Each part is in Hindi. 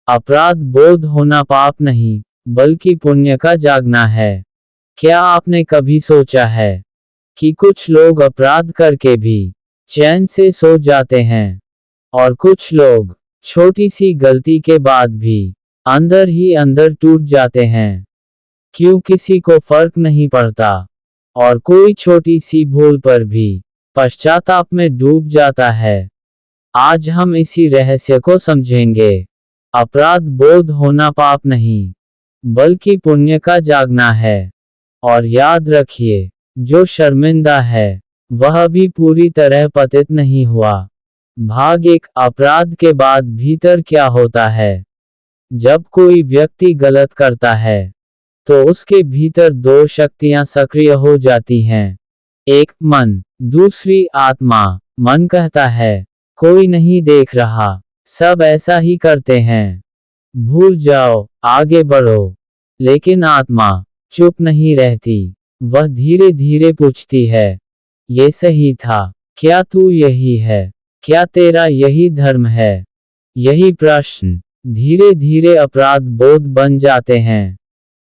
अपराध बोध होना पाप नहीं, बल्कि पुण्य का जागना है। क्या आपने कभी सोचा है कि कुछ लोग अपराध करके भी चैन से सो जाते हैं, और कुछ लोग छोटी सी गलती के बाद भी अंदर ही अंदर टूट जाते हैं? क्यों किसी को फर्क नहीं पड़ता, और कोई छोटी सी भूल पर भी पश्चाताप में डूब जाता है? आज हम इसी रहस्य को समझेंगे। अपराध बोध होना पाप नहीं, बल्कि पुण्य का जागना है। और याद रखिए, जो शर्मिंदा है वह भी पूरी तरह पतित नहीं हुआ। भाग एक, अपराध के बाद भीतर क्या होता है। जब कोई व्यक्ति गलत करता है तो उसके भीतर दो शक्तियां सक्रिय हो जाती हैं। एक मन, दूसरी आत्मा। मन कहता है कोई नहीं देख रहा, सब ऐसा ही करते हैं, भूल जाओ, आगे बढ़ो। लेकिन आत्मा चुप नहीं रहती, वह धीरे धीरे पूछती है, ये सही था? क्या तू यही है? क्या तेरा यही धर्म है? यही प्रश्न धीरे धीरे अपराध बोध बन जाते हैं।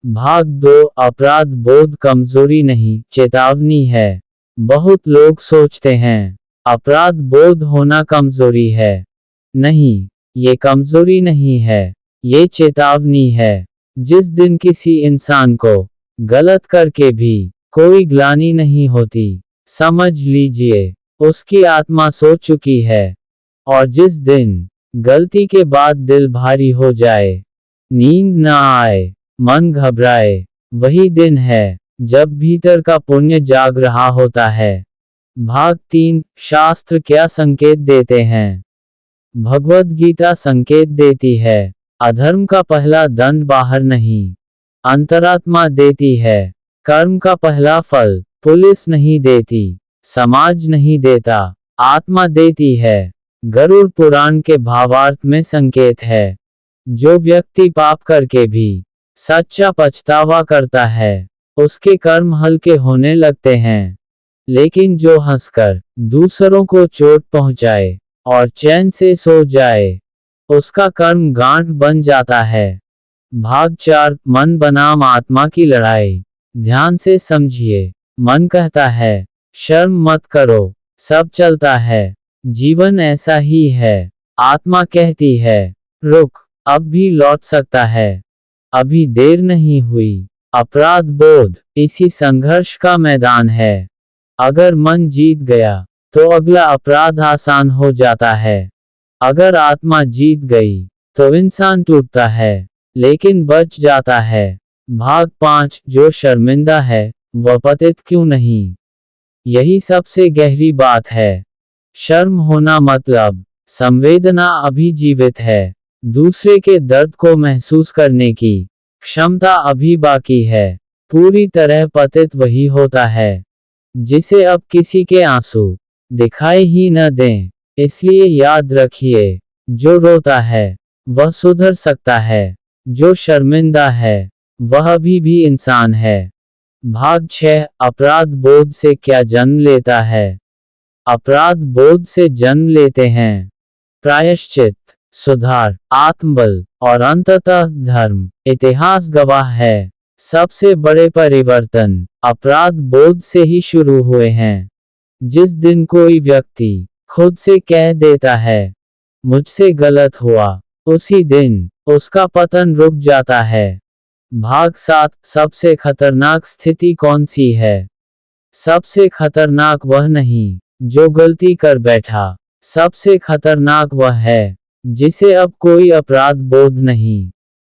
भाग दो, अपराध बोध कमजोरी नहीं, चेतावनी है। बहुत लोग सोचते हैं अपराध बोध होना कमजोरी है। नहीं, ये कमजोरी नहीं है, ये चेतावनी है। जिस दिन किसी इंसान को गलत करके भी कोई ग्लानि नहीं होती, समझ लीजिए उसकी आत्मा सो चुकी है। और जिस दिन गलती के बाद दिल भारी हो जाए, नींद न आए, मन घबराए, वही दिन है जब भीतर का पुण्य जाग रहा होता है। भाग 3, शास्त्र क्या संकेत देते हैं। भगवद गीता संकेत देती है, अधर्म का पहला दंड बाहर नहीं, अंतरात्मा देती है। कर्म का पहला फल पुलिस नहीं देती, समाज नहीं देता, आत्मा देती है। गरुड़ पुराण के भावार्थ में संकेत है, जो व्यक्ति पाप करके भी सच्चा पछतावा करता है, उसके कर्म हल्के होने लगते हैं। लेकिन जो हंसकर दूसरों को चोट पहुंचाए और चैन से सो जाए, उसका कर्म गांठ बन जाता है। भाग 4, मन बनाम आत्मा की लड़ाई। ध्यान से समझिए। मन कहता है शर्म मत करो, सब चलता है, जीवन ऐसा ही है। आत्मा कहती है रुक, अब भी लौट सकता है, अभी देर नहीं हुई। अपराध बोध इसी संघर्ष का मैदान है। अगर मन जीत गया तो अगला अपराध आसान हो जाता है। अगर आत्मा जीत गई तो इंसान टूटता है, लेकिन बच जाता है। भाग 5, जो शर्मिंदा है वह पतित क्यों नहीं। यही सबसे गहरी बात है। शर्म होना मतलब संवेदना अभी जीवित है, दूसरे के दर्द को महसूस करने की क्षमता अभी बाकी है। पूरी तरह पतित वही होता है जिसे अब किसी के आंसू दिखाई ही न दें। इसलिए याद रखिए, जो रोता है वह सुधर सकता है, जो शर्मिंदा है वह अभी भी इंसान है। भाग 6, अपराध बोध से क्या जन्म लेता है। अपराध बोध से जन्म लेते हैं प्रायश्चित, सुधार, आत्मबल और अंततः धर्म। इतिहास गवाह है, सबसे बड़े परिवर्तन अपराध बोध से ही शुरू हुए हैं। जिस दिन कोई व्यक्ति खुद से कह देता है मुझसे गलत हुआ, उसी दिन उसका पतन रुक जाता है। भाग 7, सबसे खतरनाक स्थिति कौन सी है। सबसे खतरनाक वह नहीं जो गलती कर बैठा, सबसे खतरनाक वह है जिसे अब कोई अपराध बोध नहीं,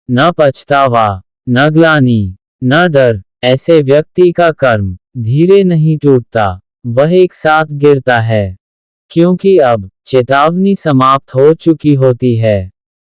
न पछतावा, न ग्लानि, न डर। ऐसे व्यक्ति का कर्म धीरे नहीं टूटता, वह एक साथ गिरता है, क्योंकि अब चेतावनी समाप्त हो चुकी होती है।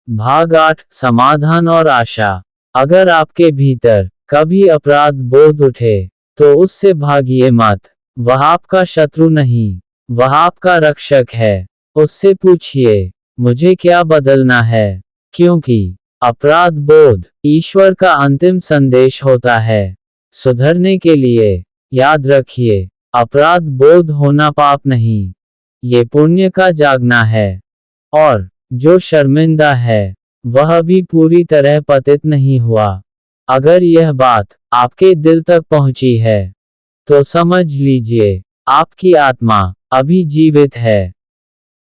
भाग 8, समाधान और आशा। अगर आपके भीतर कभी अपराध बोध उठे तो उससे भागिए मत। वह आपका शत्रु नहीं, वह आपका रक्षक है। उससे पूछिए मुझे क्या बदलना है, क्योंकि अपराध बोध ईश्वर का अंतिम संदेश होता है। सुधरने के लिए याद रखिए, अपराध बोध होना पाप नहीं, ये पुण्य का जागना है। और जो शर्मिंदा है वह भी पूरी तरह पतित नहीं हुआ। अगर यह बात आपके दिल तक पहुंची है, तो समझ लीजिए, आपकी आत्मा अभी जीवित है।